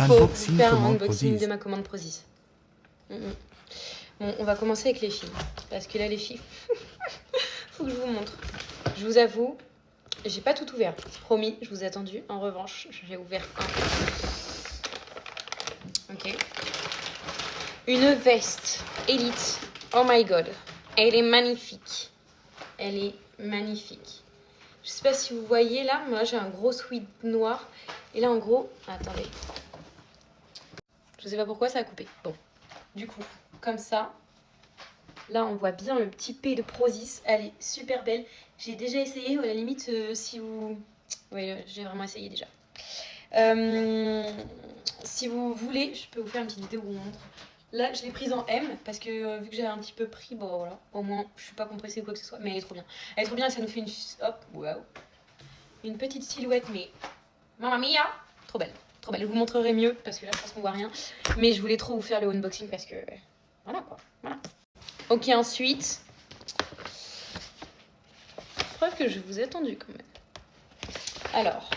faut vous faire un unboxing de ma commande Prozis. Bon, on va commencer avec les filles. Parce que là, les filles, faut que je vous montre. Je vous avoue, j'ai pas tout ouvert. Promis, je vous ai attendu. En revanche, j'ai ouvert un. Ok. Une veste Elite. Oh my god. Elle est magnifique. Elle est magnifique. Je sais pas si vous voyez là, moi j'ai un gros sweat noir. Et là en gros, attendez. Je sais pas pourquoi ça a coupé. Bon, du coup, comme ça. Là on voit bien le petit P de Prozis. Elle est super belle. J'ai déjà essayé, à la limite, si vous... Oui, j'ai vraiment essayé déjà. Si vous voulez, je peux vous faire une petite vidéo où on montre. Là, je l'ai prise en M parce que vu que j'ai un petit peu pris, bon voilà, au moins je suis pas compressée ou quoi que ce soit, mais elle est trop bien. Elle est trop bien et ça nous fait une, hop, waouh, une petite silhouette, mais mamma mia, trop belle, trop belle. Je vous montrerai mieux parce que là je pense qu'on voit rien, mais je voulais trop vous faire le unboxing parce que voilà quoi, voilà. Ok, ensuite, preuve que je vous ai attendu quand même. Alors,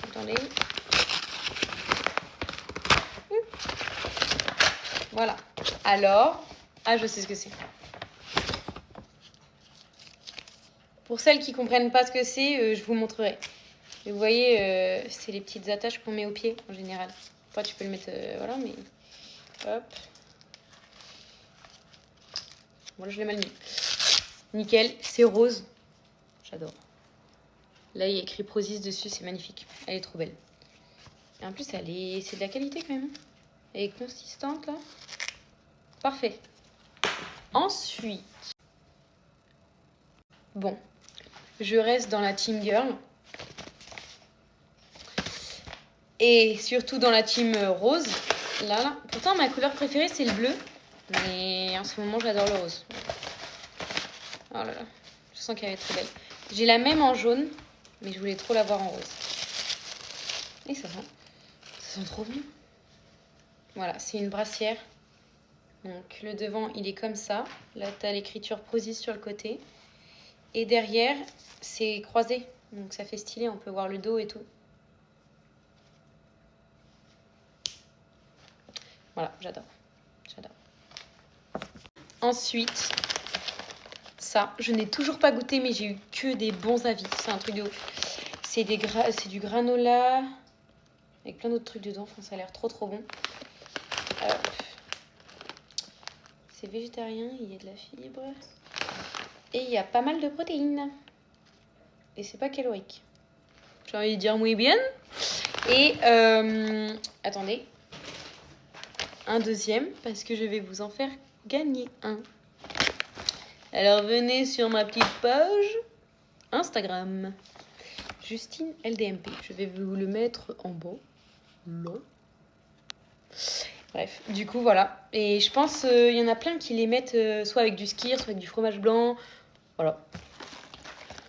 attendez. Voilà. Alors, je sais ce que c'est. Pour celles qui comprennent pas ce que c'est, je vous montrerai. Et vous voyez, c'est les petites attaches qu'on met au pied en général. Après, tu peux le mettre, voilà, mais hop. Voilà, je l'ai mal mis. Nickel, c'est rose. J'adore. Là, il y a écrit Prozis dessus, c'est magnifique. Elle est trop belle. Et en plus, c'est de la qualité quand même. Elle est consistante là. Parfait. Ensuite, bon, je reste dans la team girl. Et surtout dans la team rose. Là. Pourtant, ma couleur préférée, c'est le bleu. Mais en ce moment, j'adore le rose. Oh là là. Je sens qu'elle est très belle. J'ai la même en jaune. Mais je voulais trop l'avoir en rose. Et ça sent trop bon. Voilà, c'est une brassière. Donc, le devant, il est comme ça. Là, tu as l'écriture Prozis sur le côté. Et derrière, c'est croisé. Donc, ça fait stylé. On peut voir le dos et tout. Voilà, j'adore. Ensuite, ça, je n'ai toujours pas goûté, mais j'ai eu que des bons avis. C'est un truc de ouf. C'est du granola avec plein d'autres trucs dedans. Enfin, ça a l'air trop bon. C'est végétarien, il y a de la fibre. Et il y a pas mal de protéines. Et c'est pas calorique. J'ai envie de dire muy bien. Et attendez. Un deuxième, parce que je vais vous en faire gagner un. Alors venez sur ma petite page Instagram. Justine LDMP. Je vais vous le mettre en bas. Là. Bref, du coup voilà. Et je pense il y en a plein qui les mettent soit avec du skyr, soit avec du fromage blanc. Voilà.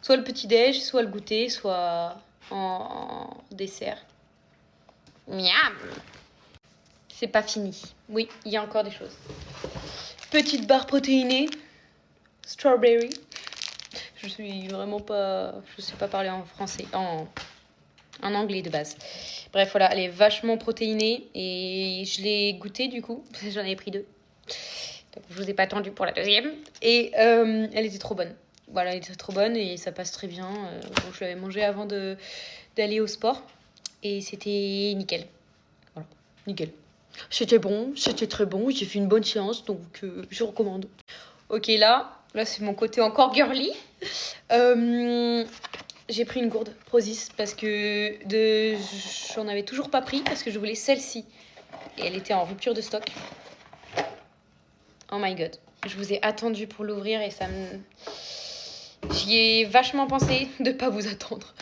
Soit le petit-déj, soit le goûter, soit en dessert. Miam. C'est pas fini. Oui, il y a encore des choses. Petite barre protéinée. Strawberry. Je suis vraiment pas... Je sais pas parler en français. En anglais de base. Bref, voilà, elle est vachement protéinée. Et je l'ai goûtée du coup. J'en avais pris 2. Donc, je vous ai pas attendu pour la deuxième. Et elle était trop bonne. Voilà, elle était trop bonne et ça passe très bien. Bon, je l'avais mangée avant d'aller au sport. Et c'était nickel. Voilà, nickel. C'était bon, c'était très bon. J'ai fait une bonne séance, donc je recommande. Ok, là c'est mon côté encore girly. J'ai pris une gourde Prozis parce que j'en avais toujours pas pris parce que je voulais celle-ci. Et elle était en rupture de stock. Oh my god. Je vous ai attendu pour l'ouvrir et ça me... J'y ai vachement pensé de pas vous attendre.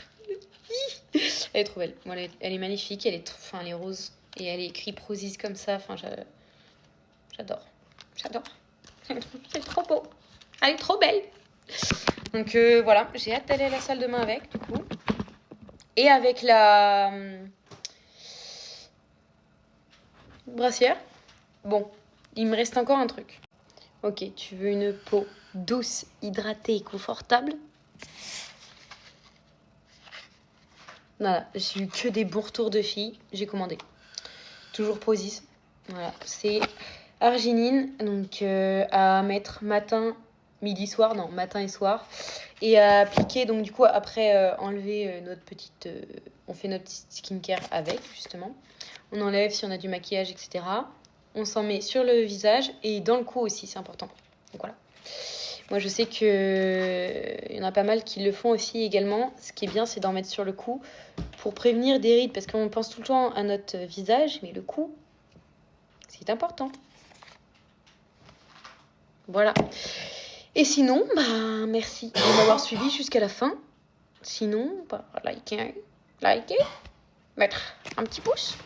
Elle est trop belle. Bon, elle est magnifique. Elle est rose. Et elle est écrit Prozis comme ça. Enfin, j'adore. C'est trop beau. Elle est trop belle. Donc voilà, j'ai hâte d'aller à la salle de bain avec, du coup. Et avec la brassière. Bon, il me reste encore un truc. Ok, tu veux une peau douce, hydratée et confortable? Voilà, j'ai eu que des bons retours de filles. J'ai commandé. Toujours Prozis. Voilà, c'est arginine, donc à mettre matin, midi, soir, non, matin et soir. Et à appliquer, donc du coup, après enlever notre petite... on fait notre petite skincare avec, justement. On enlève si on a du maquillage, etc. On s'en met sur le visage et dans le cou aussi, c'est important. Donc voilà. Moi, je sais qu'il y en a pas mal qui le font aussi également. Ce qui est bien, c'est d'en mettre sur le cou pour prévenir des rides, parce qu'on pense tout le temps à notre visage, mais le cou, c'est important. Voilà. Et sinon, bah, merci de m'avoir suivi jusqu'à la fin. Sinon, bah, likez, mettre un petit pouce.